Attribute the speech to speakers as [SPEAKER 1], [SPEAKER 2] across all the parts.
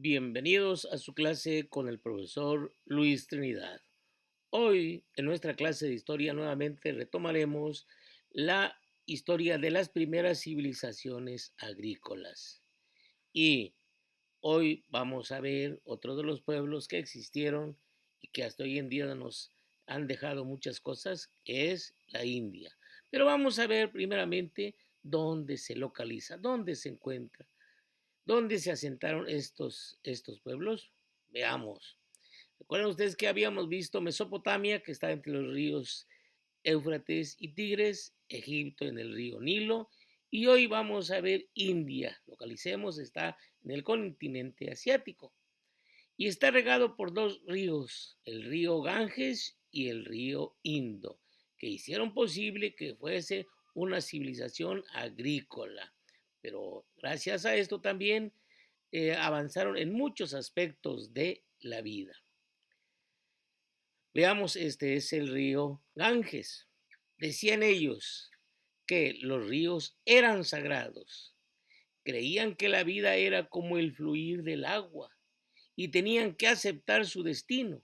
[SPEAKER 1] Bienvenidos a su clase con el profesor Luis Trinidad. Hoy, en nuestra clase de historia, nuevamente retomaremos la historia de las primeras civilizaciones agrícolas. Y hoy vamos a ver otro de los pueblos que existieron y que hasta hoy en día nos han dejado muchas cosas, que es la India. Pero vamos a ver primeramente dónde se localiza, dónde se encuentra. ¿Dónde se asentaron estos pueblos? Veamos. Recuerden ustedes que habíamos visto Mesopotamia, que está entre los ríos Éufrates y Tigres, Egipto en el río Nilo, y hoy vamos a ver India. Localicemos, está en el continente asiático y está regado por dos ríos, el río Ganges y el río Indo, que hicieron posible que fuese una civilización agrícola. Pero gracias a esto también avanzaron en muchos aspectos de la vida. Veamos, este es el río Ganges. Decían ellos que los ríos eran sagrados. Creían que la vida era como el fluir del agua y tenían que aceptar su destino.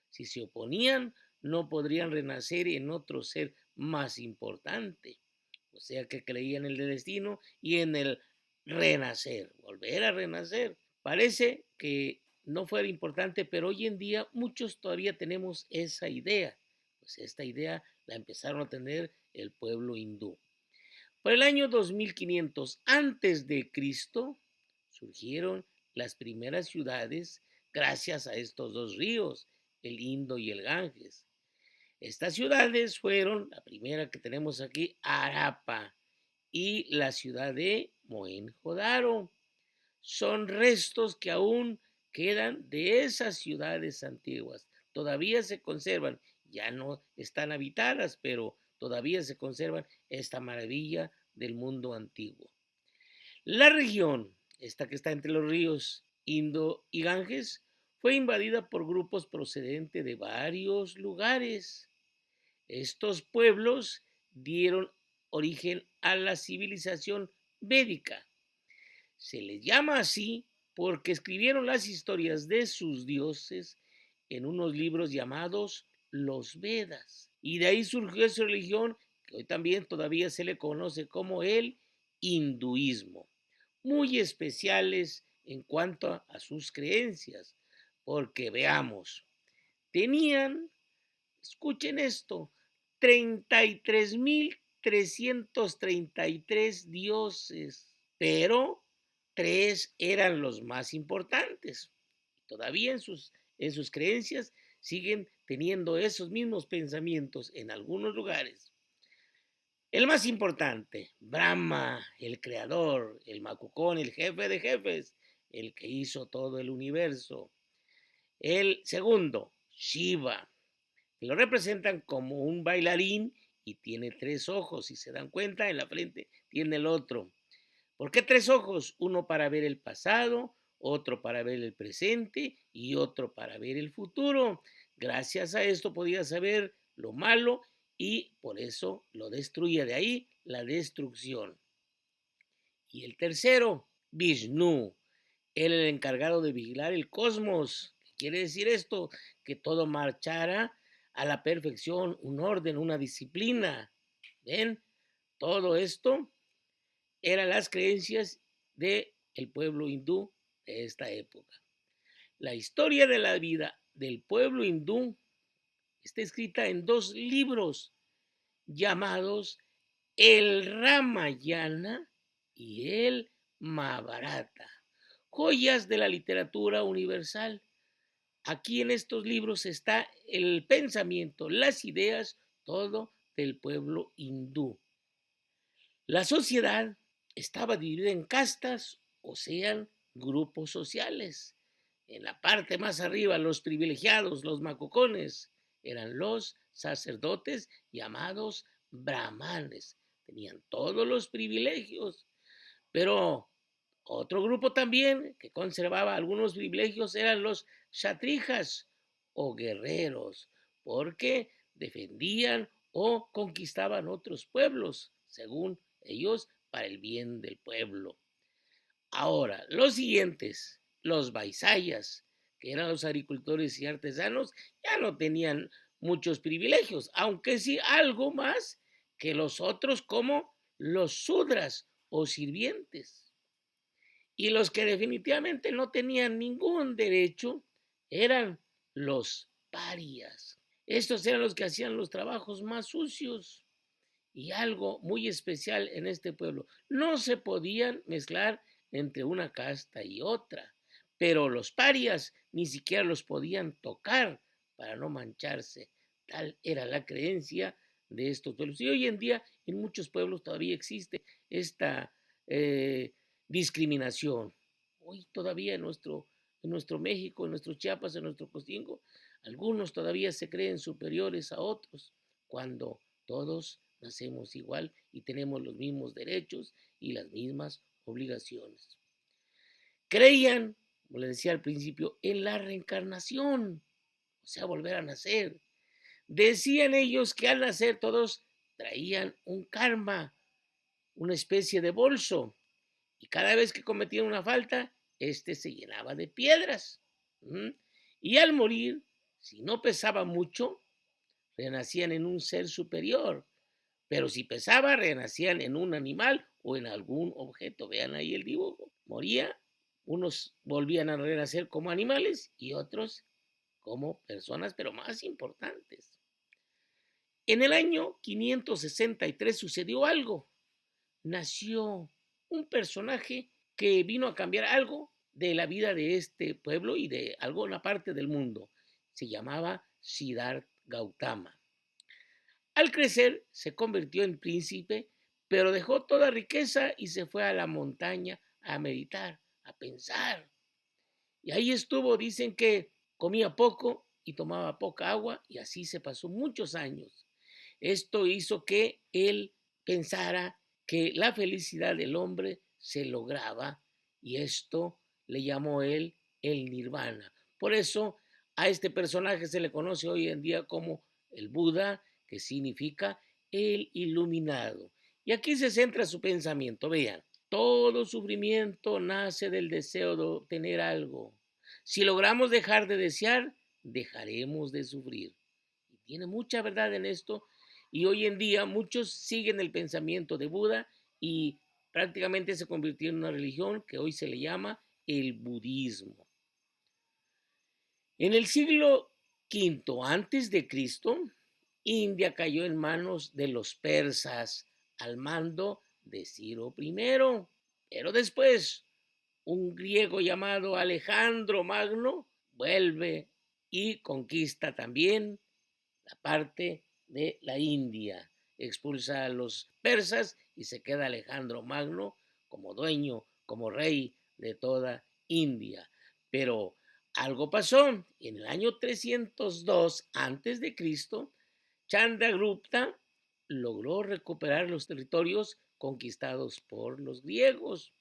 [SPEAKER 1] Si se oponían, no podrían renacer en otro ser más importante. O sea que creían en el destino y en el renacer, volver a renacer. Parece que no fuera importante, pero hoy en día muchos todavía tenemos esa idea. Pues esta idea la empezaron a tener el pueblo hindú. Por el año 2500 antes de Cristo surgieron las primeras ciudades gracias a estos dos ríos, el Indo y el Ganges. Estas ciudades fueron, la primera que tenemos aquí, Harappa y la ciudad de Mohenjo-Daro. Son restos que aún quedan de esas ciudades antiguas. Todavía se conservan, ya no están habitadas, pero todavía se conservan esta maravilla del mundo antiguo. La región, esta que está entre los ríos Indo y Ganges, fue invadida por grupos procedentes de varios lugares. Estos pueblos dieron origen a la civilización védica. Se les llama así porque escribieron las historias de sus dioses en unos libros llamados los Vedas. Y de ahí surgió esa religión que hoy también todavía se le conoce como el hinduismo. Muy especiales en cuanto a sus creencias, porque veamos, tenían, escuchen esto, 33.333 dioses, pero tres eran los más importantes. Todavía en sus creencias siguen teniendo esos mismos pensamientos en algunos lugares. El más importante, Brahma, el creador, el Macucón, el jefe de jefes, el que hizo todo el universo. El segundo, Shiva, que lo representan como un bailarín y tiene tres ojos. Si se dan cuenta, en la frente tiene el otro. ¿Por qué tres ojos? Uno para ver el pasado, otro para ver el presente y otro para ver el futuro. Gracias a esto podía saber lo malo y por eso lo destruía. De ahí la destrucción. Y el tercero, Vishnu, él el encargado de vigilar el cosmos. ¿Qué quiere decir esto? Que todo marchara a la perfección, un orden, una disciplina. ¿Ven? Todo esto eran las creencias del pueblo hindú de esta época. La historia de la vida del pueblo hindú está escrita en dos libros llamados el Ramayana y el Mahabharata, joyas de la literatura universal. Aquí en estos libros está el pensamiento, las ideas, todo del pueblo hindú. La sociedad estaba dividida en castas, o sean grupos sociales. En la parte más arriba, los privilegiados, los macucones, eran los sacerdotes llamados brahmanes. Tenían todos los privilegios, pero otro grupo también que conservaba algunos privilegios eran los kshatrijas o guerreros, porque defendían o conquistaban otros pueblos, según ellos, para el bien del pueblo. Ahora, los siguientes, los vaisayas, que eran los agricultores y artesanos, ya no tenían muchos privilegios, aunque sí algo más que los otros como los sudras o sirvientes. Y los que definitivamente no tenían ningún derecho eran los parias. Estos eran los que hacían los trabajos más sucios. Y algo muy especial en este pueblo, no se podían mezclar entre una casta y otra, pero los parias ni siquiera los podían tocar para no mancharse. Tal era la creencia de estos pueblos. Y hoy en día en muchos pueblos todavía existe esta discriminación. Hoy todavía en nuestro México, en nuestro Chiapas, en nuestro Costingo, algunos todavía se creen superiores a otros, cuando todos nacemos igual y tenemos los mismos derechos y las mismas obligaciones. Creían, como les decía al principio, en la reencarnación, o sea, volver a nacer. Decían ellos que al nacer todos traían un karma, una especie de bolso, y cada vez que cometían una falta, este se llenaba de piedras. Y al morir, si no pesaba mucho, renacían en un ser superior, pero si pesaba, renacían en un animal o en algún objeto. Vean ahí el dibujo. Moría, unos volvían a renacer como animales y otros como personas, pero más importantes. En el año 563 sucedió algo. Nació un personaje que vino a cambiar algo de la vida de este pueblo y de alguna parte del mundo. Se llamaba Siddhartha Gautama. Al crecer se convirtió en príncipe, pero dejó toda riqueza y se fue a la montaña a meditar, a pensar. Y ahí estuvo, dicen que comía poco y tomaba poca agua y así se pasó muchos años. Esto hizo que él pensara que la felicidad del hombre se lograba y esto le llamó él el nirvana. Por eso a este personaje se le conoce hoy en día como el Buda, que significa el iluminado. Y aquí se centra su pensamiento. Vean, todo sufrimiento nace del deseo de obtener algo. Si logramos dejar de desear, dejaremos de sufrir. Y tiene mucha verdad en esto. Y hoy en día muchos siguen el pensamiento de Buda y prácticamente se convirtió en una religión que hoy se le llama el budismo. En el siglo V antes de Cristo, India cayó en manos de los persas al mando de Ciro I. Pero después, un griego llamado Alejandro Magno vuelve y conquista también la parte de la India. Expulsa a los persas y se queda Alejandro Magno como dueño, como rey de toda India. Pero algo pasó. En el año 302 antes de Cristo, Chandragupta logró recuperar los territorios conquistados por los griegos.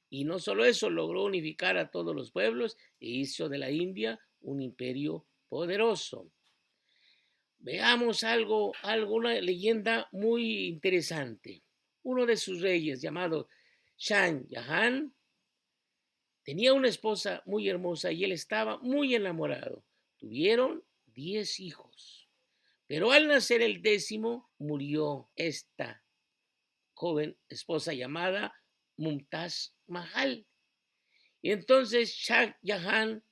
[SPEAKER 1] Y no solo eso, logró unificar a todos los pueblos e hizo de la India un imperio poderoso. Veamos alguna leyenda muy interesante. Uno de sus reyes, llamado Shah Jahan, tenía una esposa muy hermosa y él estaba muy enamorado. Tuvieron 10 hijos, pero al nacer el 10º murió esta joven esposa llamada Mumtaz Mahal. Y entonces Shah Jahan,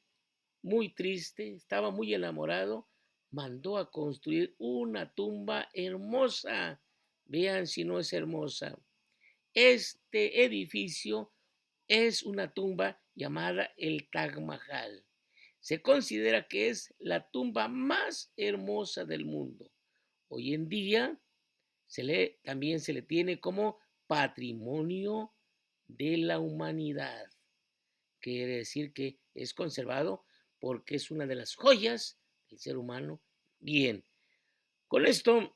[SPEAKER 1] muy triste, estaba muy enamorado, mandó a construir una tumba hermosa. Vean si no es hermosa. Este edificio es una tumba llamada el Taj Mahal. Se considera que es la tumba más hermosa del mundo. Hoy en día también se le tiene como patrimonio de la humanidad. Quiere decir que es conservado porque es una de las joyas del ser humano. Bien, con esto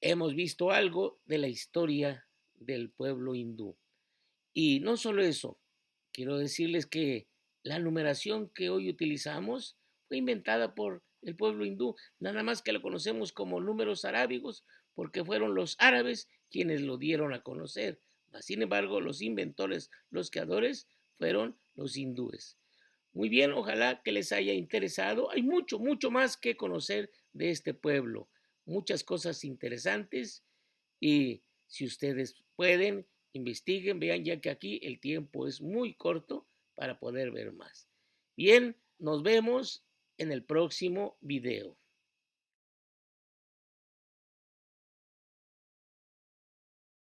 [SPEAKER 1] hemos visto algo de la historia del pueblo hindú. Y no solo eso, quiero decirles que la numeración que hoy utilizamos fue inventada por el pueblo hindú, nada más que lo conocemos como números arábigos, porque fueron los árabes quienes lo dieron a conocer. Sin embargo, los inventores, los creadores, fueron los hindúes. Muy bien, ojalá que les haya interesado. Hay mucho, mucho más que conocer de este pueblo, muchas cosas interesantes y si ustedes pueden, investiguen, vean ya que aquí el tiempo es muy corto para poder ver más. Bien, nos vemos en el próximo video.